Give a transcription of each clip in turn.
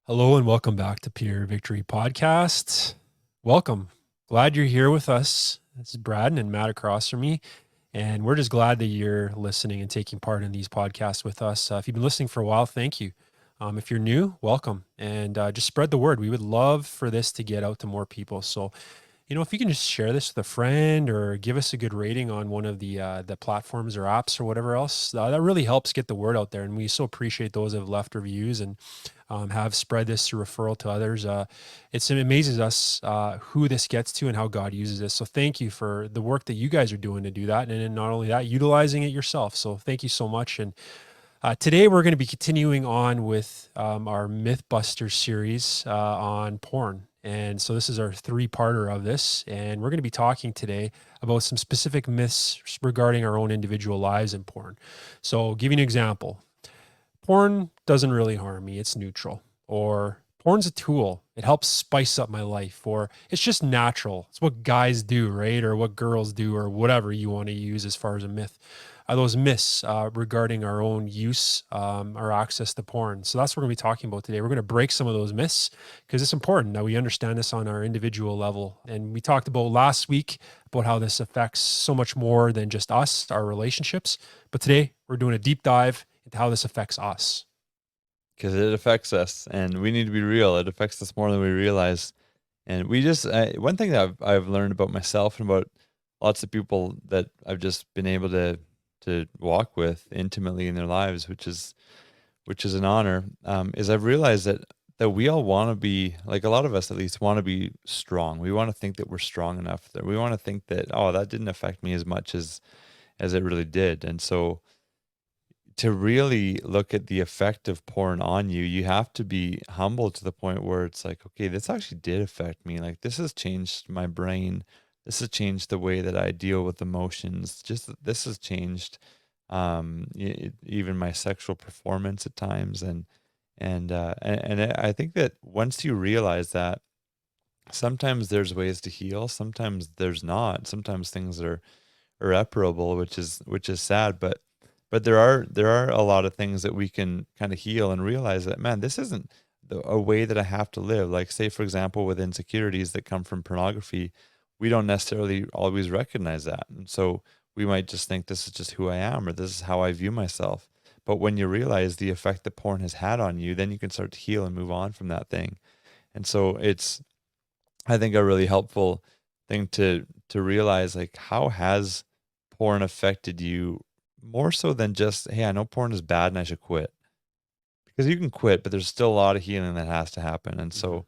Hello and welcome back to Peer Victory Podcast. Welcome. Glad you're here with us. This is Braden and Matt across from me. And we're just glad that you're listening and taking part in these podcasts with us. If you've been listening for a while, thank you. If you're new, welcome. And just spread the word. We would love for this to get out to more people. So if you can just share this with a friend or give us a good rating on one of the platforms or apps or whatever else, that really helps get the word out there. And we so appreciate those that have left reviews and have spread this through referral to others. It amazes us who this gets to and how God uses this. So thank you for the work that you guys are doing to do that. And then not only that, utilizing it yourself. So thank you so much. And today we're going to be continuing on with our Mythbusters series on porn. And so this is our three-parter of this. And we're going to be talking today about some specific myths regarding our own individual lives in porn. So giving an example, porn doesn't really harm me. It's neutral. Or porn's a tool. It helps spice up my life. Or it's just natural. It's what guys do, right? Or what girls do, or whatever you want to use as far as a myth. Those myths regarding our own use or access to porn. So that's what we're going to be talking about today. We're going to break some of those myths because it's important that we understand this on our individual level. And we talked about last week about how this affects so much more than just us, our relationships. But today we're doing a deep dive into how this affects us. Because it affects us, and we need to be real. It affects us more than we realize. And we just one thing that I've learned about myself and about lots of people that I've just been able to walk with intimately in their lives, which is an honor, is I've realized that we all want to be, like, a lot of us at least want to be strong. We want to think that we're strong enough, that we want to think that, oh, that didn't affect me as much as it really did. And so to really look at the effect of porn on you, you have to be humble to the point where it's like, okay, this actually did affect me. Like, this has changed my brain. This has changed the way that I deal with emotions. Just this has changed even my sexual performance at times. And I think that once you realize that, sometimes there's ways to heal, sometimes there's not. Sometimes things are irreparable, which is sad, but there are a lot of things that we can kind of heal and realize that, man, this isn't a way that I have to live. Like, say, for example, with insecurities that come from pornography, we don't necessarily always recognize that. And so we might just think this is just who I am, or this is how I view myself. But when you realize the effect that porn has had on you, then you can start to heal and move on from that thing. And so it's, I think, a really helpful thing to realize, like, how has porn affected you more so than just, hey, I know porn is bad and I should quit. Because you can quit, but there's still a lot of healing that has to happen. And Mhm. so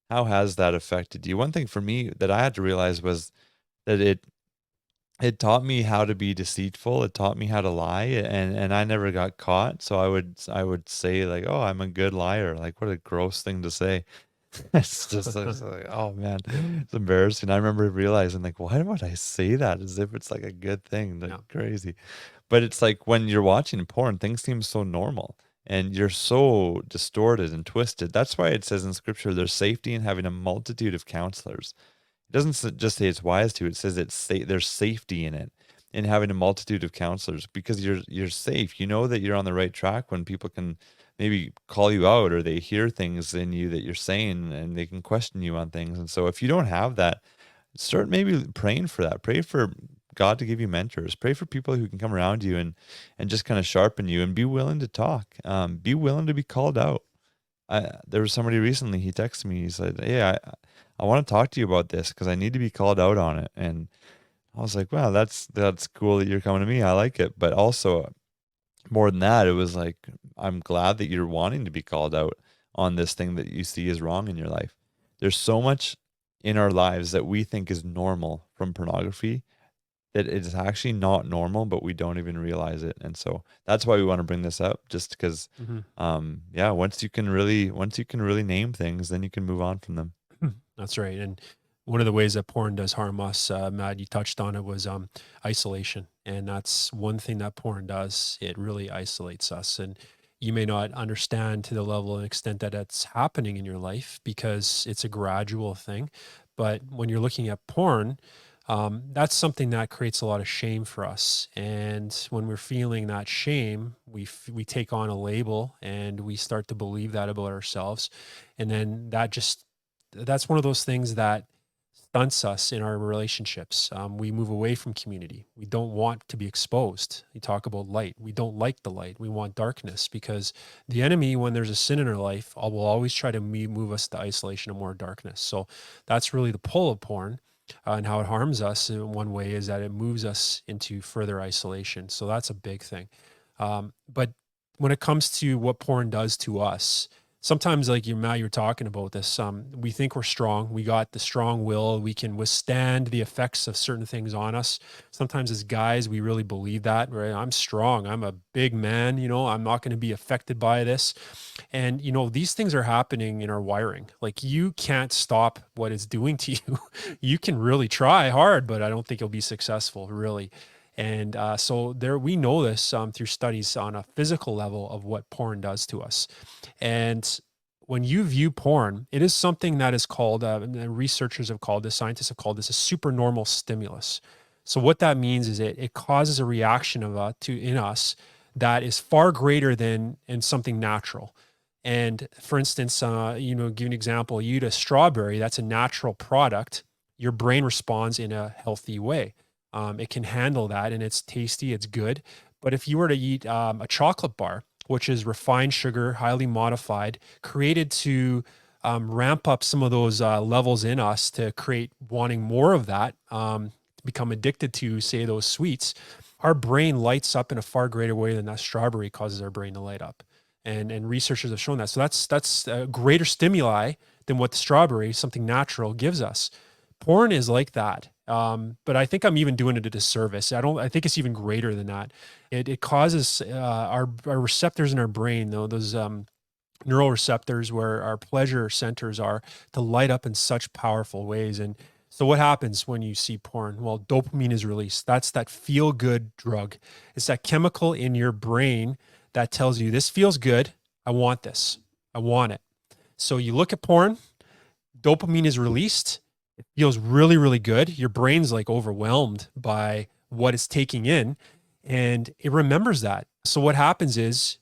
how has that affected you? One thing for me that I had to realize was that it taught me how to be deceitful. It taught me how to lie, and I never got caught. So I would say, like, oh, I'm a good liar. Like, what a gross thing to say. It's like, oh man, it's embarrassing. I remember realizing, like, why would I say that as if it's like a good thing? Like, Yeah. crazy. But it's like when you're watching porn, things seem so normal and you're so distorted and twisted. That's why it says in scripture there's safety in having a multitude of counselors. It doesn't just say it's wise to, it says there's safety in it, in having a multitude of counselors, because you're safe. You know that you're on the right track when people can maybe call you out, or they hear things in you that you're saying and they can question you on things. And so if you don't have that, start maybe praying for that. Pray for God to give you mentors. Pray for people who can come around you and just kind of sharpen you, and be willing to talk. Be willing to be called out. There was somebody recently, he texted me, he said, hey, I want to talk to you about this because I need to be called out on it. And I was like, wow, that's cool that you're coming to me. I like it. But also, more than that, it was like, I'm glad that you're wanting to be called out on this thing that you see is wrong in your life. There's so much in our lives that we think is normal from pornography that it's actually not normal, but we don't even realize it. And so that's why we want to bring this up, just because, Mhm. yeah, once you can really name things, then you can move on from them. That's right. And one of the ways that porn does harm us, Matt, you touched on it, was isolation. And that's one thing that porn does. It really isolates us. And you may not understand to the level and extent that it's happening in your life because it's a gradual thing. But when you're looking at porn, That's something that creates a lot of shame for us. And when we're feeling that shame, we take on a label and we start to believe that about ourselves. And then that's one of those things that stunts us in our relationships. We move away from community. We don't want to be exposed. You talk about light. We don't like the light. We want darkness because the enemy, when there's a sin in our life, will always try to move us to isolation and more darkness. So that's really the pull of porn. And how it harms us in one way is that it moves us into further isolation. So that's a big thing. But when it comes to what porn does to us, sometimes like Matt, you were talking about this, we think we're strong. We got the strong will. We can withstand the effects of certain things on us. Sometimes as guys, we really believe that, right? I'm strong. I'm a big man. I'm not going to be affected by this. And, these things are happening in our wiring. Like you can't stop what it's doing to you. You can really try hard, but I don't think you'll be successful, really. And so we know this through studies on a physical level of what porn does to us. And when you view porn, it is something that is called, and researchers have called this, scientists have called this a supernormal stimulus. So what that means is it causes a reaction in us that is far greater than in something natural. And for instance, give an example, you eat a strawberry, that's a natural product. Your brain responds in a healthy way. It can handle that and it's tasty, it's good. But if you were to eat a chocolate bar, which is refined sugar, highly modified, created to ramp up some of those levels in us to create wanting more of that, become addicted to, say, those sweets, our brain lights up in a far greater way than that strawberry causes our brain to light up. And researchers have shown that. So that's a greater stimuli than what the strawberry, something natural, gives us. Porn is like that. But I think I'm even doing it a disservice. I think it's even greater than that. It causes our receptors in our brain, though, those neural receptors where our pleasure centers are, to light up in such powerful ways. And so what happens when you see porn? Well, dopamine is released. That's that feel good drug. It's that chemical in your brain that tells you this feels good. I want this. I want it. So you look at porn, dopamine is released. It feels really, really good. Your brain's like overwhelmed by what it's taking in and it remembers that. So what happens is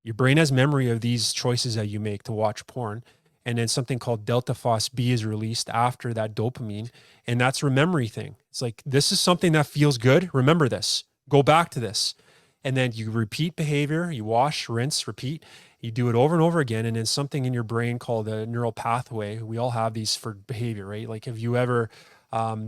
your brain has memory of these choices that you make to watch porn. And then something called delta phos B is released after that dopamine. And that's a memory thing. It's like, this is something that feels good. Remember this, go back to this. And then you repeat behavior, you wash, rinse, repeat. You do it over and over again. And then something in your brain called a neural pathway. We all have these for behavior, right? Like if you ever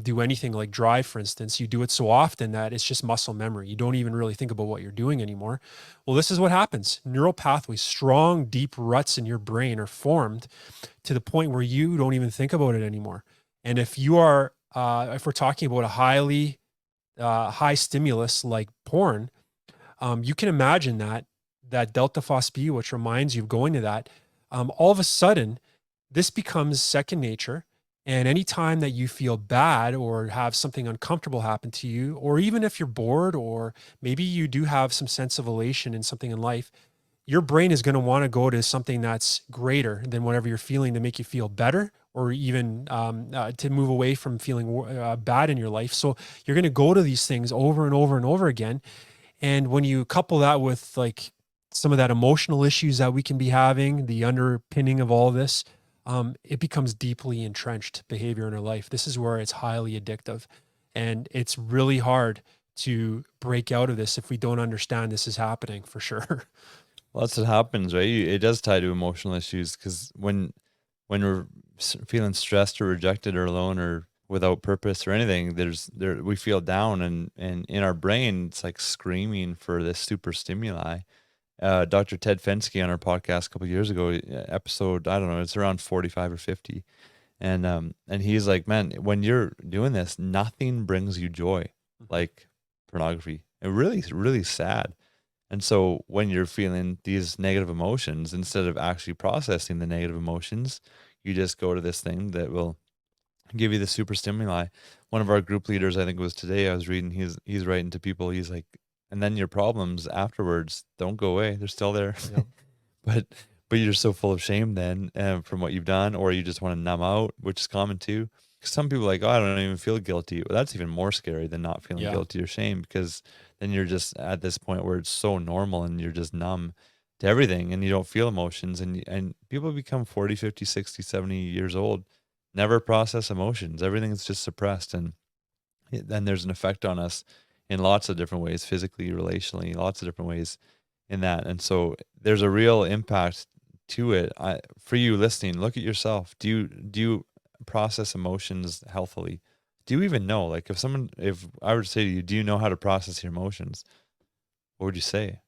do anything like drive, for instance, you do it so often that it's just muscle memory. You don't even really think about what you're doing anymore. Well, this is what happens. Neural pathways, strong, deep ruts in your brain are formed to the point where you don't even think about it anymore. And if we're talking about a high stimulus like porn, you can imagine that delta phos B, which reminds you of going to that, all of a sudden, this becomes second nature. And anytime that you feel bad or have something uncomfortable happen to you, or even if you're bored, or maybe you do have some sense of elation in something in life, your brain is going to want to go to something that's greater than whatever you're feeling to make you feel better, or even to move away from feeling bad in your life. So you're going to go to these things over and over and over again. And when you couple that with like some of that emotional issues that we can be having, the underpinning of all this, it becomes deeply entrenched behavior in our life. This is where it's highly addictive. And it's really hard to break out of this if we don't understand this is happening, for sure. Well, that's what happens, right? It does tie to emotional issues because when we're feeling stressed or rejected or alone or without purpose or anything, we feel down, and in our brain it's like screaming for this super stimuli. Dr. Ted Fensky on our podcast a couple of years ago, episode, I don't know, it's around 45 or 50. And he's like, man, when you're doing this, nothing brings you joy like pornography. It really, really sad. And so when you're feeling these negative emotions, instead of actually processing the negative emotions, you just go to this thing that will give you the super stimuli. One of our group leaders, I think it was today, I was reading, he's writing to people, he's like, and then your problems afterwards don't go away. They're still there. Yep. but you're so full of shame then from what you've done, or you just want to numb out, which is common too. some people are like, oh, I don't even feel guilty. Well, that's even more scary than not feeling Yeah. guilty or shame, because then you're just at this point where it's so normal and you're just numb to everything and you don't feel emotions. And people become 40, 50, 60, 70 years old, never process emotions. Everything's just suppressed. And then there's an effect on us in lots of different ways, physically, relationally, lots of different ways in that. And so there's a real impact to it. For you listening, look at yourself. Do you process emotions healthily? Do you even know? Like if I were to say to you, do you know how to process your emotions? What would you say?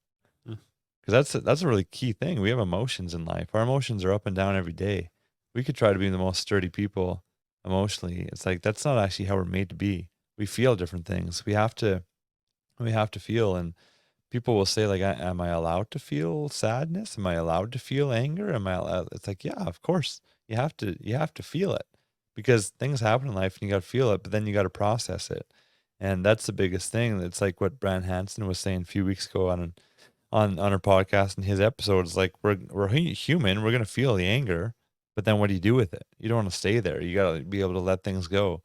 Mm. Because that's a really key thing. We have emotions in life. Our emotions are up and down every day. We could try to be the most sturdy people emotionally. It's like that's not actually how we're made to be. We feel different things. We have to feel, and people will say like, am I allowed to feel sadness? Am I allowed to feel anger? Am I allowed? It's like, yeah, of course. You have to feel it, because things happen in life and you got to feel it, but then you got to process it. And that's the biggest thing. It's like what Brand Hansen was saying a few weeks ago on our podcast and his episodes. Like we're human, we're going to feel the anger, but then what do you do with it? You don't want to stay there. You got to be able to let things go.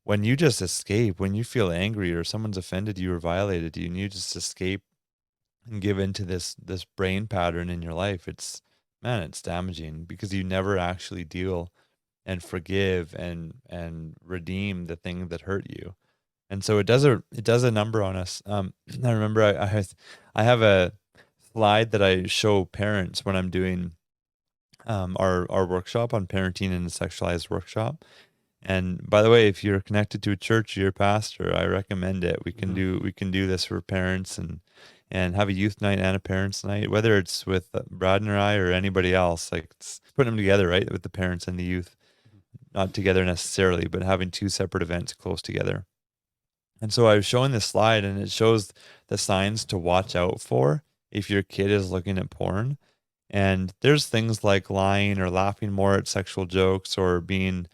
When you just escape, when you feel angry or someone's offended you or violated you and you just escape and give into this brain pattern in your life, it's damaging, because you never actually deal and forgive and redeem the thing that hurt you. And so it does a number on us. I remember I have a slide that I show parents when I'm doing our workshop on parenting and a sexualized workshop. And by the way, if you're connected to a church or your pastor, I recommend it. We can Mhm. do this for parents, and have a youth night and a parents night, whether it's with Braden or I or anybody else. Like, it's putting them together, right, with the parents and the youth, not together necessarily, but having two separate events close together. And so I was showing this slide, and it shows the signs to watch out for if your kid is looking at porn. And there's things like lying or laughing more at sexual jokes, or being,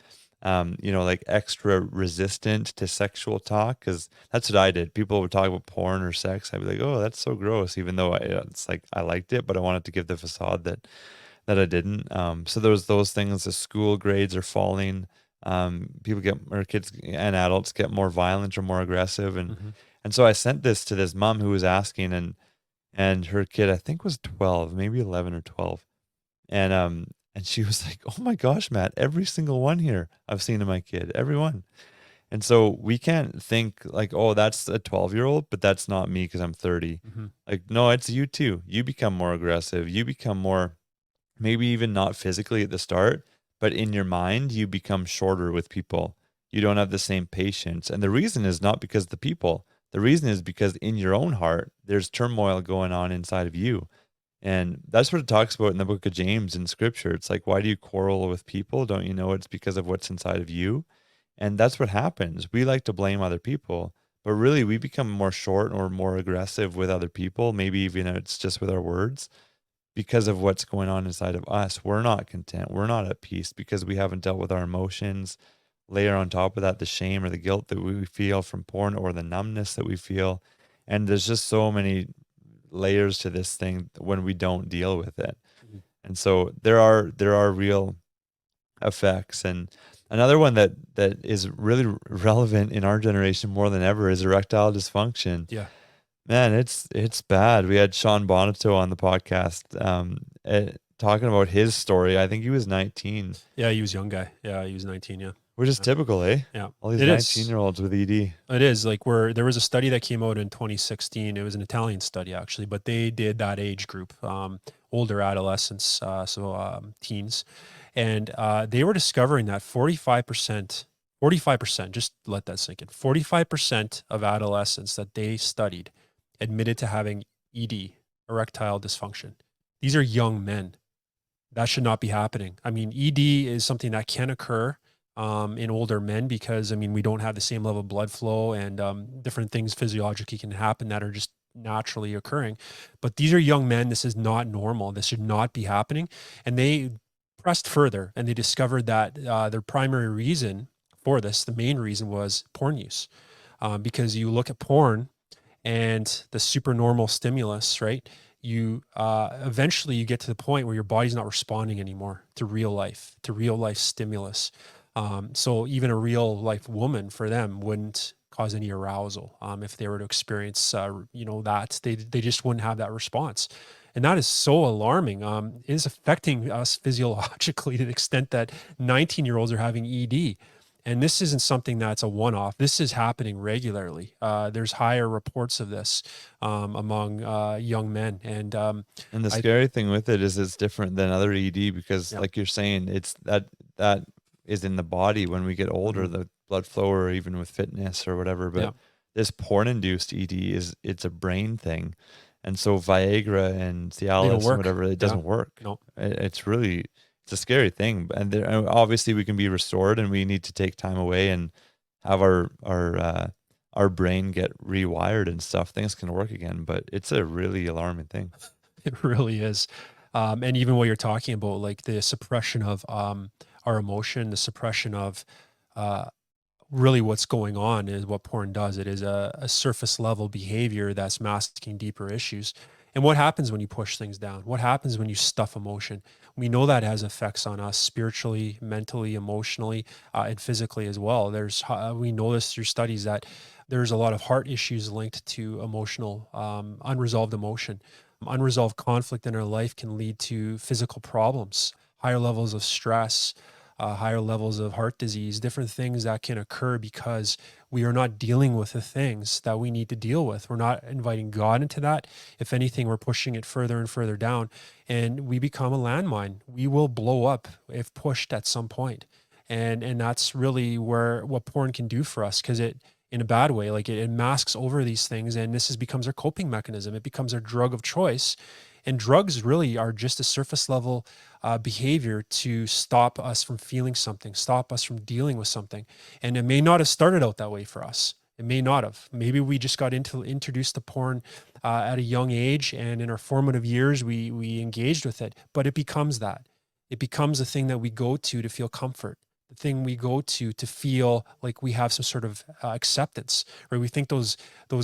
like extra resistant to sexual talk. Cause that's what I did. People would talk about porn or sex. I'd be like, oh, that's so gross. Even though it's like, I liked it, but I wanted to give the facade that I didn't. So there was those things. The school grades are falling. People get, or kids and adults get more violent or more aggressive. And, Mhm. and so I sent this to this mom who was asking, and her kid, I think, was 12, maybe 11 or 12. And she was like, "Oh my gosh, Matt, every single one here I've seen in my kid, every one." And so we can't think like, "Oh, that's a 12-year-old, but that's not me because I'm 30." Mhm. Like, no, it's you too. You become more aggressive. You become more, maybe even not physically at the start, but in your mind, you become shorter with people. You don't have the same patience. And the reason is not because of the people. The reason is because in your own heart, there's turmoil going on inside of you. And that's what it talks about in the book of James in scripture. It's like, why do you quarrel with people? Don't you know it's because of what's inside of you? And that's what happens. We like to blame other people, but really we become more short or more aggressive with other people. Maybe even it's just with our words, because of what's going on inside of us. We're not content. We're not at peace because we haven't dealt with our emotions. Layer on top of that the shame or the guilt that we feel from porn, or the numbness that we feel. And there's just so many layers to this thing when we don't deal with it. Mhm. And so there are real effects. And another one that is really relevant in our generation more than ever is erectile dysfunction. Yeah. Man, it's bad. We had Sean Bonato on the podcast, talking about his story. I think he was 19, Yeah, he was a young guy. Yeah, he was 19, yeah. which is Yeah. typical, eh? Yeah. All these It is. 19-year-olds with ED. It is like where there was a study that came out in 2016. It was an Italian study actually, but they did that age group, older adolescents, teens, and they were discovering that 45%, just let that sink in. 45% of adolescents that they studied admitted to having ED, erectile dysfunction. These are young men. That should not be happening. I mean, ED is something that can occur in older men because, I mean, we don't have the same level of blood flow and different things physiologically can happen that are just naturally occurring. But these are young men. This is not normal. This should not be happening. And they pressed further and they discovered that their primary reason for this, the main reason was porn use. Because you look at porn and the supernormal stimulus, right? You eventually you get to the point where your body's not responding anymore to real life stimulus. So even a real life woman for them wouldn't cause any arousal if they were to experience, that they just wouldn't have that response. And that is so alarming. It is affecting us physiologically to the extent that 19-year-olds are having ED. And this isn't something that's a one-off. This is happening regularly. There's higher reports of this among young men, and And the I, scary thing with it is it's different than other ED because, yeah, like you're saying, it's that is in the body when we get older, mhm, the blood flow or even with fitness or whatever. yeah, But this porn-induced ED it's a brain thing, and so Viagra and they don't Cialis and work. whatever, it Yeah, doesn't work. no. It's really it's a scary thing, and obviously we can be restored, and we need to take time away and have our brain get rewired and stuff. Things can work again, but it's a really alarming thing. It really is. And even what you're talking about, like the suppression of our emotion, the suppression of uh, really what's going on is what porn does. It is a surface level behavior that's masking deeper issues. And what happens when you push things down? What happens when you stuff emotion? We know that has effects on us spiritually, mentally, emotionally, and physically as well. We know this through studies that there's a lot of heart issues linked to emotional, unresolved emotion. Unresolved conflict in our life can lead to physical problems, higher levels of stress, higher levels of heart disease, different things that can occur because we are not dealing with the things that we need to deal with. We're not inviting God into that. If anything, we're pushing it further and further down, and we become a landmine. We will blow up if pushed at some point. And that's really where what porn can do for us, because it, in a bad way, like it masks over these things, and becomes our coping mechanism. It becomes our drug of choice, and drugs really are just a surface level behavior to stop us from feeling something, stop us from dealing with something. And it may not have started out that way for us. It may not have. Maybe we just got introduced to porn at a young age, and in our formative years, we engaged with it. But it becomes that. It becomes a thing that we go to feel comfort, the thing we go to feel like we have some sort of acceptance, or we think those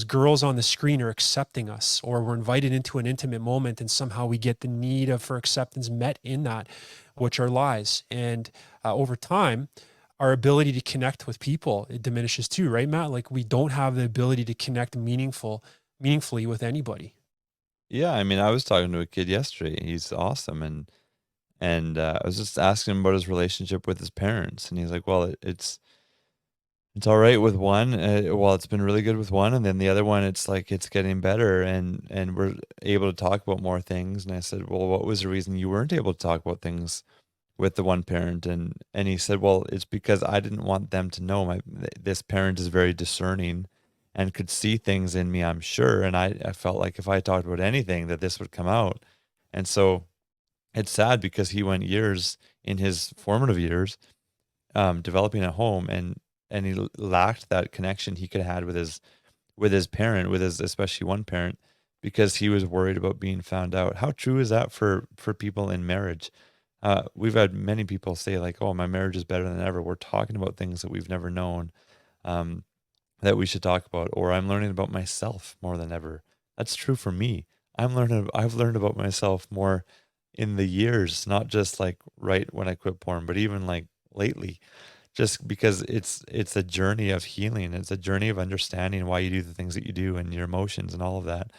girls on the screen are accepting us, or we're invited into an intimate moment and somehow we get the need of for acceptance met in that, which are lies. And over time, our ability to connect with people, it diminishes too, right, Matt? Like we don't have the ability to connect meaningfully with anybody. Yeah, I mean, I was talking to a kid yesterday. He's awesome, and I was just asking him about his relationship with his parents, and he's like, "Well, it's all right with one. Well, it's been really good with one, and then the other one, it's like it's getting better, and we're able to talk about more things." And I said, "Well, what was the reason you weren't able to talk about things with the one parent?" And he said, "Well, it's because I didn't want them to know this parent is very discerning and could see things in me, I'm sure, and I felt like if I talked about anything that this would come out." And so it's sad because he went years in his formative years developing at home, and he lacked that connection he could have had with his parent, with his especially one parent, because he was worried about being found out. How true is that for people in marriage? We've had many people say like, "Oh, my marriage is better than ever." We're talking about things that we've never known um, that we should talk about, or I'm learning about myself more than ever. That's true for me. I've learned about myself more in the years, not just like right when I quit porn, but even like lately, just because it's a journey of healing. It's a journey of understanding why you do the things that you do and your emotions and all of that.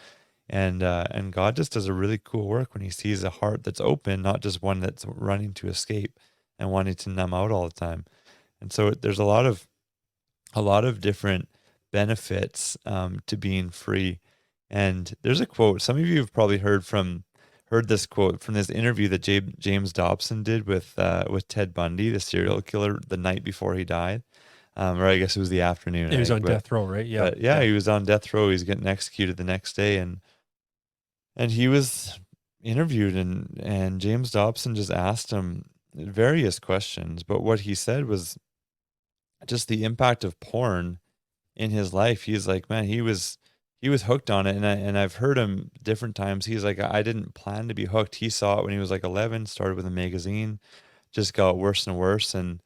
And God just does a really cool work when he sees a heart that's open, not just one that's running to escape and wanting to numb out all the time. And so there's a lot of different benefits to being free. And there's a quote. Some of you have probably heard this quote from this interview that James Dobson did with Ted Bundy, the serial killer, the night before he died, or I guess it was the afternoon, He I was think. on death row, right? Yeah, But yeah, yeah. he was on death row. He's getting executed the next day, and he was interviewed, and James Dobson just asked him various questions. But what he said was just the impact of porn in his life. He's like, man, he was hooked on it, and I've heard him different times. He's like, I didn't plan to be hooked. He saw it when he was like 11, started with a magazine, just got worse and worse, and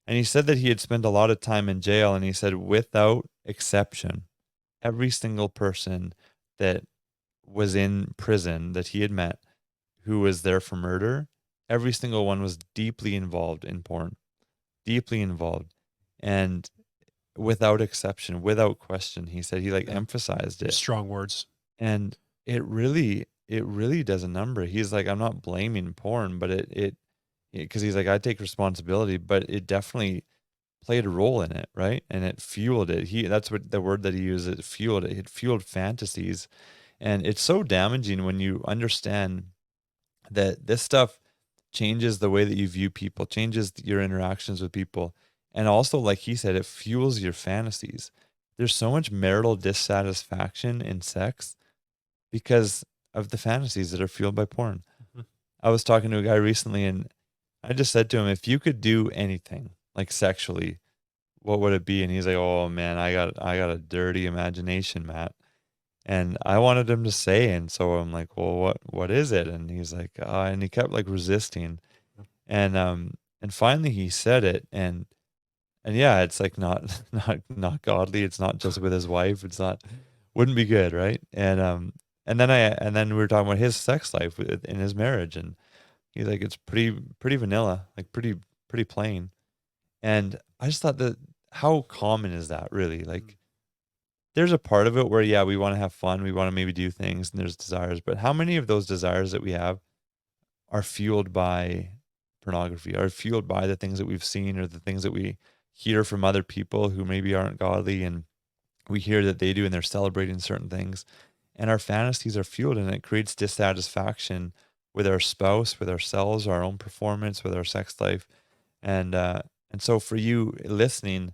he said that he had spent a lot of time in jail, and he said without exception, every single person that was in prison that he had met who was there for murder, every single one was deeply involved in porn, deeply involved. And without exception, without question, he said he like Yeah. emphasized it. Strong words. And it really does a number. He's like, I'm not blaming porn, but because he's like, I take responsibility, but it definitely played a role in it, right? And it fueled it. That's what the word that he used, it fueled it. It fueled fantasies. And it's so damaging when you understand that this stuff changes the way that you view people, changes your interactions with people. And also, like he said, it fuels your fantasies. There's so much marital dissatisfaction in sex because of the fantasies that are fueled by porn. Mhm. I was talking to a guy recently and I just said to him, if you could do anything like sexually, what would it be? And he's like, oh man, I got a dirty imagination, Matt. And I wanted him to say, and so I'm like, well, what is it? And he's like, and he kept like resisting. And finally he said it, and yeah, it's like not not godly. It's not just with his wife. It's not wouldn't be good, right? And then we were talking about his sex life in his marriage, and he's like, it's pretty vanilla, like pretty plain. And I just thought that how common is that really? Like there's a part of it where yeah, we want to have fun, we want to maybe do things, and there's desires, but how many of those desires that we have are fueled by pornography, are fueled by the things that we've seen or the things that we hear from other people who maybe aren't godly and we hear that they do and they're celebrating certain things. And our fantasies are fueled and it creates dissatisfaction with our spouse, with ourselves, our own performance, with our sex life. And so for you listening,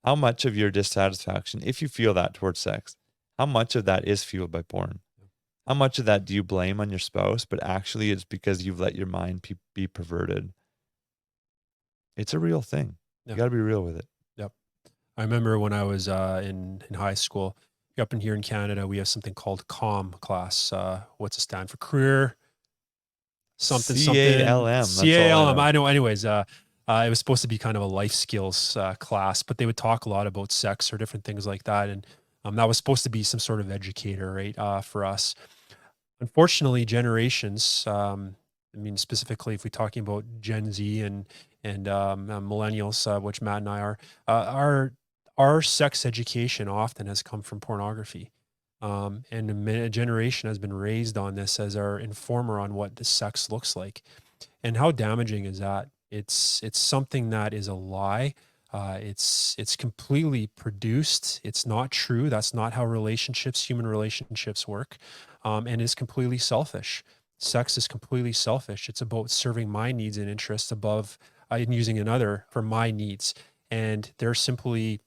how much of your dissatisfaction, if you feel that towards sex, how much of that is fueled by porn? How much of that do you blame on your spouse, but actually it's because you've let your mind be perverted? It's a real thing. You Yeah. got to be real with it. Yep. I remember when I was in high school, up in here in Canada, we have something called COM class. What's it stand for? Career something something CALM. That's all I CALM. know. I know. Anyways, it was supposed to be kind of a life skills class, but they would talk a lot about sex or different things like that, and that was supposed to be some sort of educator, right, for us. Unfortunately, generations. I mean, specifically, if we're talking about Gen Z and millennials, which Matt and I are, our sex education often has come from pornography. And a generation has been raised on this as our informer on what the sex looks like. And how damaging is that? It's something that is a lie. It's completely produced. It's not true. That's not how human relationships work, and it's completely selfish. Sex is completely selfish. It's about serving my needs and interests above and using another for my needs, and they're simply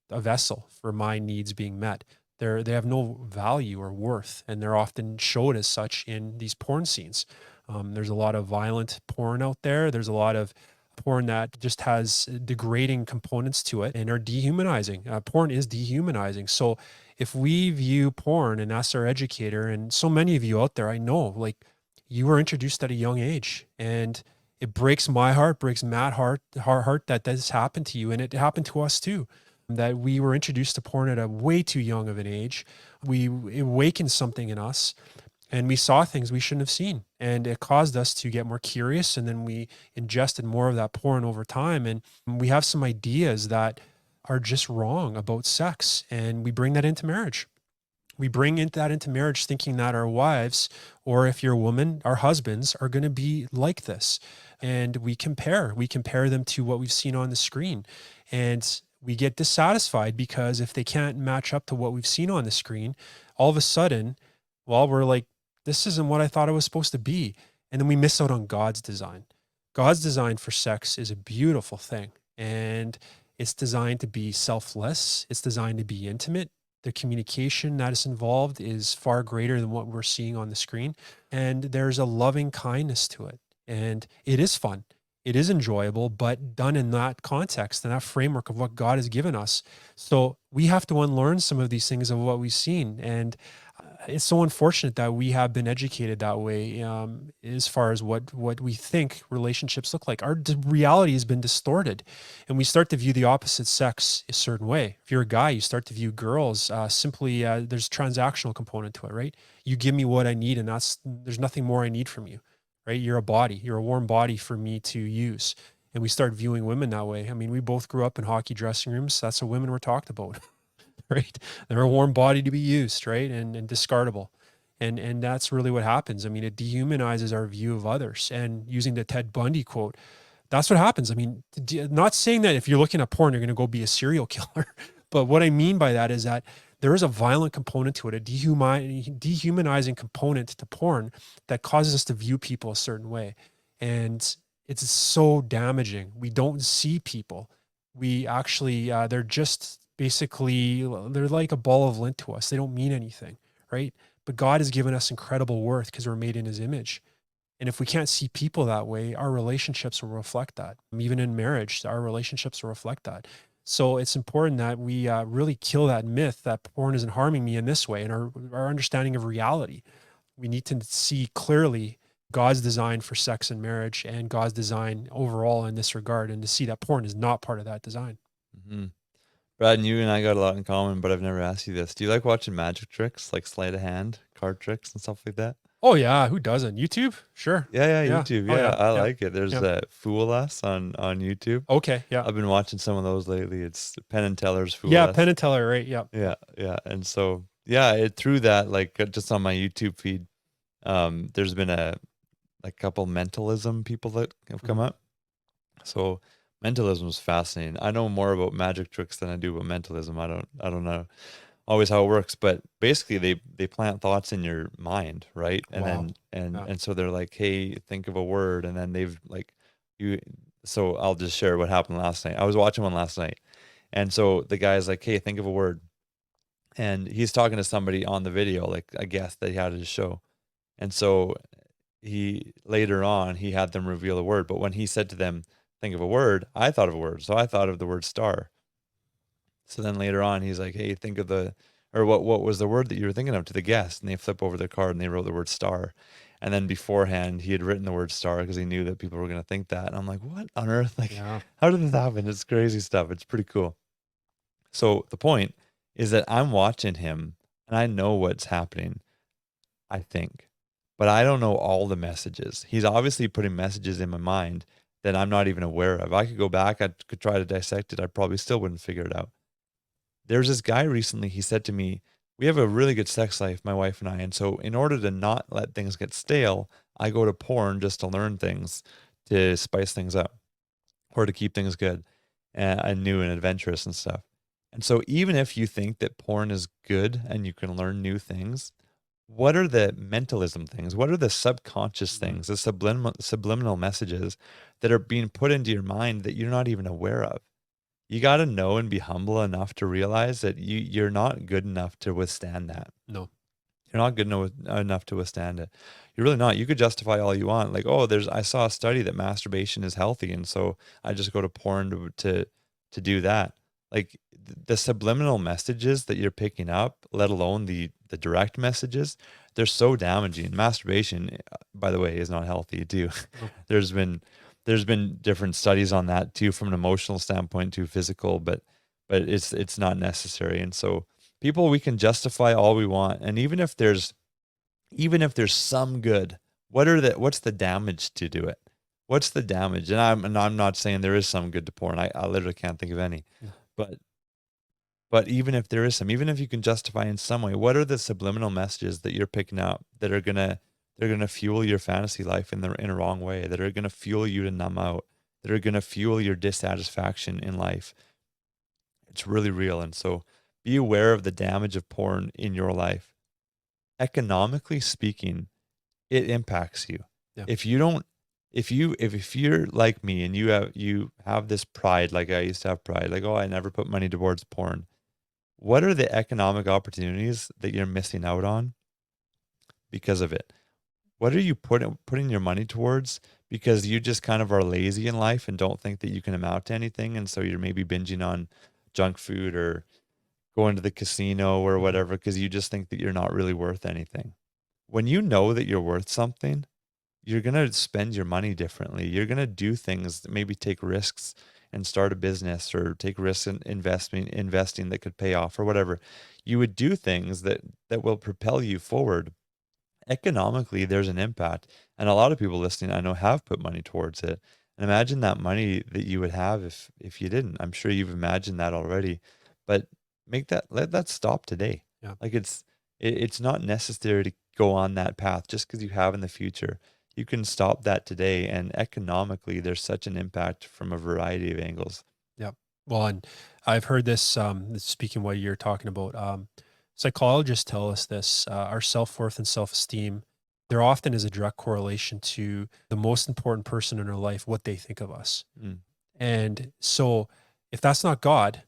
a vessel for my needs being met. They have no value or worth, and they're often showed as such in these porn scenes. There's a lot of violent porn out there. There's a lot of porn that just has degrading components to it and are dehumanizing. Porn is dehumanizing. So if we view porn and ask our educator, and so many of you out there, I know, like you were introduced at a young age, and it breaks my heart, breaks Matt's heart that this happened to you, and it happened to us too, that we were introduced to porn at a way too young of an age. It awakened something in us, and we saw things we shouldn't have seen, and it caused us to get more curious, and then we ingested more of that porn over time, and we have some ideas that are just wrong about sex, and we bring that into marriage. We bring that into marriage thinking that our wives, or if you're a woman, our husbands are going to be like this. And we compare them to what we've seen on the screen. And we get dissatisfied because if they can't match up to what we've seen on the screen, all of a sudden, well, we're like, this isn't what I thought it was supposed to be. And then we miss out on God's design. God's design for sex is a beautiful thing. And it's designed to be selfless. It's designed to be intimate. The communication that is involved is far greater than what we're seeing on the screen. And there's a loving kindness to it. And it is fun. It is enjoyable, but done in that context and that framework of what God has given us. So we have to unlearn some of these things of what we've seen. And it's so unfortunate that we have been educated that way, as far as what we think relationships look like. Our reality has been distorted, and we start to view the opposite sex a certain way. If you're a guy, you start to view girls simply. There's a transactional component to it, right? You give me what I need, and there's nothing more I need from you, right? You're a body. You're a warm body for me to use. and we start viewing women that way. I mean, we both grew up in hockey dressing rooms. That's what women were talked about, right? They're a warm body to be used, right? And discardable. And that's really what happens. I mean, it dehumanizes our view of others. And using the Ted Bundy quote, that's what happens. I mean, not saying that if you're looking at porn, you're going to go be a serial killer. But what I mean by that is that there is a violent component to it, a dehumanizing component to porn that causes us to view people a certain way. And it's so damaging. We don't see people. We actually, they're just basically, they're like a ball of lint to us. They don't mean anything, right? But God has given us incredible worth because we're made in his image. And if we can't see people that way, our relationships will reflect that. Even in marriage, our relationships will reflect that. So it's important that we really kill that myth that porn isn't harming me in this way, and our understanding of reality. We need to see clearly God's design for sex and marriage and God's design overall in this regard, and to see that porn is not part of that design. Mm-hmm. Brad, and you and I got a lot in common, but I've never asked you this. Do you like watching magic tricks, like sleight of hand, card tricks, and stuff like that? Oh yeah, who doesn't? YouTube? Sure. Yeah, Yeah. YouTube. Oh Yeah, yeah. I Yeah. like it. There's Yeah. that Fool Us on YouTube. Okay. Yeah. I've been watching some of those lately. It's Penn and Teller's Fool Yeah. Penn Us. and Teller, right? Yeah. Yeah. And so, yeah, through that, like just on my YouTube feed, there's been a couple mentalism people that have come Mhm. up. So mentalism is fascinating. I know more about magic tricks than I do about mentalism. I don't know always how it works, but basically they plant thoughts in your mind, right? And Wow. then Yeah. and so they're like, hey, think of a word, and then they've like you. So I'll just share what happened last night. I was watching one last night, and so the guy's like, hey, think of a word, and he's talking to somebody on the video, like a guest that he had at his show, and so he later on he had them reveal a word, but when he said to them, think of a word, I thought of a word, so I thought of the word star. So then later on, he's like, "Hey, think of the, or what was the word that you were thinking of?" To the guest, and they flip over their card and they wrote the word star. And then beforehand, he had written the word star because he knew that people were going to think that. And I'm like, "What on earth? Like, Yeah. how did this happen?" It's crazy stuff. It's pretty cool. So the point is that I'm watching him and I know what's happening, I think, but I don't know all the messages. He's obviously putting messages in my mind that I'm not even aware of. I could go back, I could try to dissect it. I probably still wouldn't figure it out. There's this guy recently, he said to me, "We have a really good sex life, my wife and I. And so, in order to not let things get stale, I go to porn just to learn things, to spice things up, or to keep things good and new and adventurous and stuff." And so, even if you think that porn is good and you can learn new things, what are the mentalism things? What are the subconscious Mhm. things, the subliminal messages that are being put into your mind that you're not even aware of? You gotta know and be humble enough to realize that you're not good enough to withstand that. No. You're not good enough to withstand it. You're really not. You could justify all you want, like, "Oh, I saw a study that masturbation is healthy, and so I just go to porn to do that." Like, the subliminal messages that you're picking up, let alone the direct messages, they're so damaging. Masturbation, by the way, is not healthy too. No. There's been there's been different studies on that too, from an emotional standpoint to physical, but it's not necessary. And so people, we can justify all we want, and even if there's some good, what's the damage to do it? What's the damage? And I'm not saying there is some good to porn. I literally can't think of any. Mm. But but even if there is some, even if you can justify in some way, what are the subliminal messages that you're picking up that are gonna fuel your fantasy life in a wrong way, that are gonna fuel you to numb out, that are gonna fuel your dissatisfaction in life? It's really real. And so be aware of the damage of porn in your life. Economically speaking, it impacts you. Yeah. If you don't, if you're like me and you have this pride, like I used to have pride, like, oh, I never put money towards porn. What are the economic opportunities that you're missing out on because of it? What are you putting your money towards because you just kind of are lazy in life and don't think that you can amount to anything, and so you're maybe binging on junk food or going to the casino or Mhm. whatever because you just think that you're not really worth anything. When you know that you're worth something, you're going to spend your money differently. You're going to do things, maybe take risks and start a business, or take risks in investing that could pay off or whatever. You would do things that will propel you forward. Economically, there's an impact. And a lot of people listening, I know, have put money towards it. And imagine that money that you would have if you didn't. I'm sure you've imagined that already, but let that stop today. Yeah. Like it's not necessary to go on that path just because you have in the future. You can stop that today, and economically, there's such an impact from a variety of angles. Yeah. Well, and I've heard this, speaking what you're talking about, psychologists tell us this, our self-worth and self-esteem, there often is a direct correlation to the most important person in our life, what they think of us. Mm, And so if that's not God,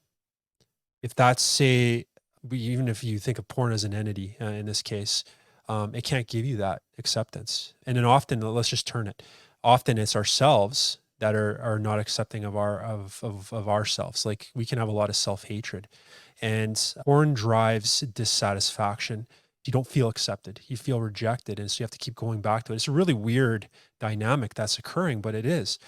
if that's say, even if you think of porn as an entity, in this case, it can't give you that acceptance. And then often, let's just turn it. Often it's ourselves that are not accepting of of ourselves. Like we can have a lot of self hatred, and porn drives dissatisfaction. You don't feel accepted. You feel rejected, and so you have to keep going back to it. It's a really weird dynamic that's occurring, but it is.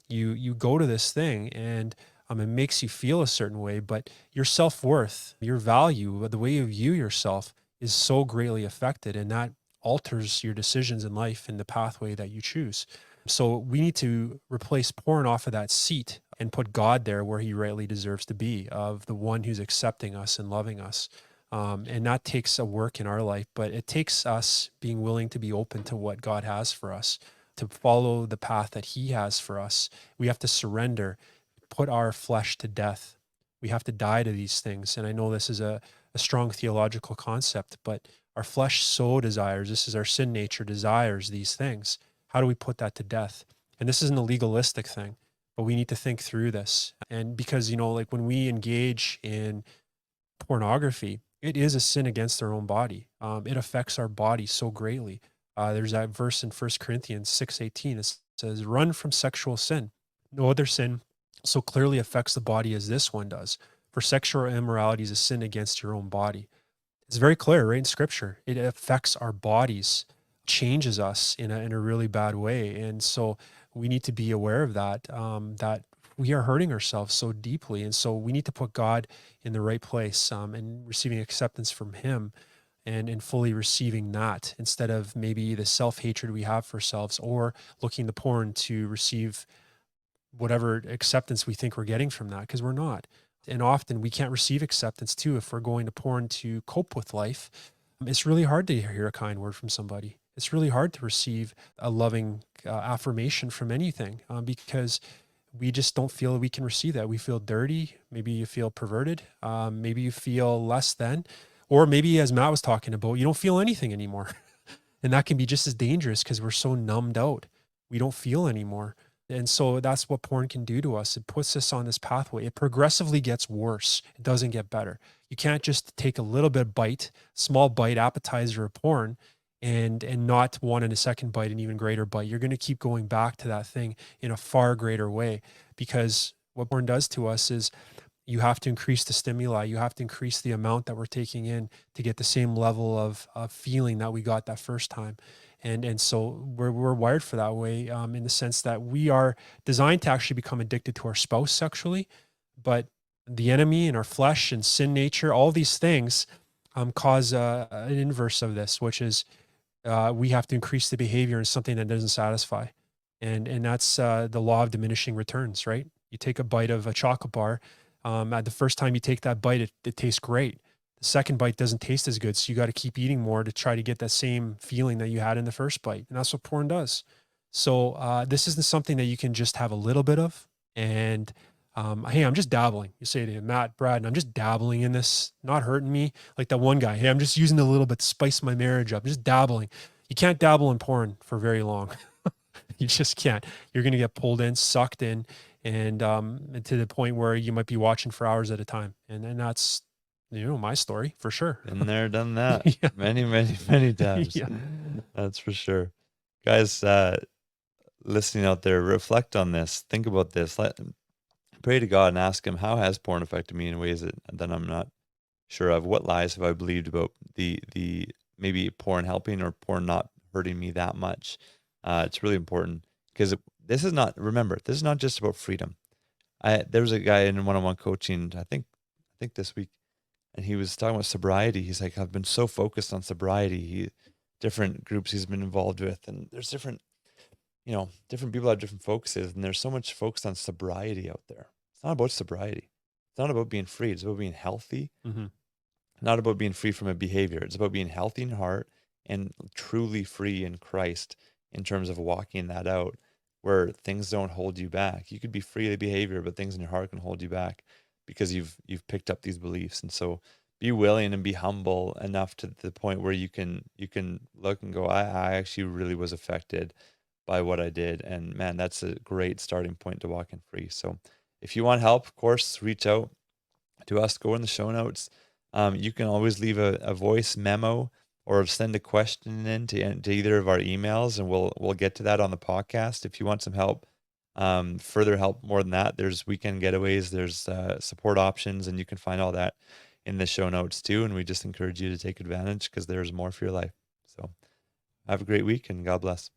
You go to this thing and it makes you feel a certain way, but your self-worth, your value, the way you view yourself is so greatly affected, and that alters your decisions in life and the pathway that you choose. So we need to replace porn off of that seat and put God there where he rightly deserves to be, of the one who's accepting us and loving us. And that takes a work in our life, but it takes us being willing to be open to what God has for us, to follow the path that he has for us. We have to surrender, put our flesh to death. We have to die to these things. And I know this is a strong theological concept, but our flesh so desires, this is our sin nature, desires these things. How do we put that to death? And this isn't a legalistic thing, but we need to think through this. And because, like when we engage in pornography, it is a sin against our own body. It affects our body so greatly. There's that verse in 1 Corinthians 6:18. It says, "Run from sexual sin. No other sin so clearly affects the body as this one does. For sexual immorality is a sin against your own body." It's very clear, right, in Scripture. It affects our bodies, changes us in a really bad way, and so we need to be aware of that. That we are hurting ourselves so deeply, and so we need to put God in the right place, and receiving acceptance from Him, and fully receiving that instead of maybe the self hatred we have for ourselves, or looking to porn to receive whatever acceptance we think we're getting from that, because we're not. And often we can't receive acceptance too if we're going to porn to cope with life. It's really hard to hear a kind word from somebody. It's really hard to receive a loving affirmation from anything, because we just don't feel we can receive that. We feel dirty. Maybe you feel perverted. Maybe you feel less than, or maybe, as Matt was talking about, you don't feel anything anymore. And that can be just as dangerous because we're so numbed out. We don't feel anymore. And so that's what porn can do to us. It puts us on this pathway. It progressively gets worse. It doesn't get better. You can't just take a little bit bite, small bite appetizer of porn, and not want in a second bite an even greater bite. You're going to keep going back to that thing in a far greater way, because what porn does to us is you have to increase the stimuli. You have to increase the amount that we're taking in to get the same level of feeling that we got that first time. And so we're wired for that way, in the sense that we are designed to actually become addicted to our spouse sexually, but the enemy and our flesh and sin nature, all these things, cause an inverse of this, which is we have to increase the behavior in something that doesn't satisfy. And that's the law of diminishing returns, right? You take a bite of a chocolate bar. At the first time you take that bite, it tastes great. The second bite doesn't taste as good. So you got to keep eating more to try to get that same feeling that you had in the first bite. And that's what porn does. So this isn't something that you can just have a little bit of. And hey, I'm just dabbling. You say to Matt, Brad, I'm just dabbling in this, not hurting me. Like that one guy, hey, I'm just using a little bit to spice my marriage up, just dabbling. You can't dabble in porn for very long. You just can't. You're going to get pulled in, sucked in, and to the point where you might be watching for hours at a time. And then that's, my story for sure. Been there, done that Yeah. many, many, many times. Yeah. That's for sure. Guys, listening out there, reflect on this. Think about this. Pray to God and ask Him, how has porn affected me in ways that I'm not sure of? What lies have I believed about the maybe porn helping or porn not hurting me that much? It's really important, because this is not, remember, this is not just about freedom. There was a guy in one-on-one coaching, I think this week, and he was talking about sobriety. He's like, I've been so focused on sobriety. Different groups he's been involved with, and there's different different people have different focuses, and there's so much focus on sobriety out there. It's not about sobriety. It's not about being free. It's about being healthy, Mm-hmm. not about being free from a behavior. It's about being healthy in heart and truly free in Christ in terms of walking that out where things don't hold you back. You could be free of the behavior, but things in your heart can hold you back because you've picked up these beliefs. And so be willing and be humble enough to the point where you can look and go, I actually really was affected by what I did. And man, that's a great starting point to walk in free. So if you want help, of course, reach out to us. Go in the show notes. You can always leave a voice memo or send a question in to either of our emails, and we'll get to that on the podcast. If you want some help, further help more than that, there's weekend getaways, there's support options, and you can find all that in the show notes too. And we just encourage you to take advantage because there's more for your life. So have a great week and God bless.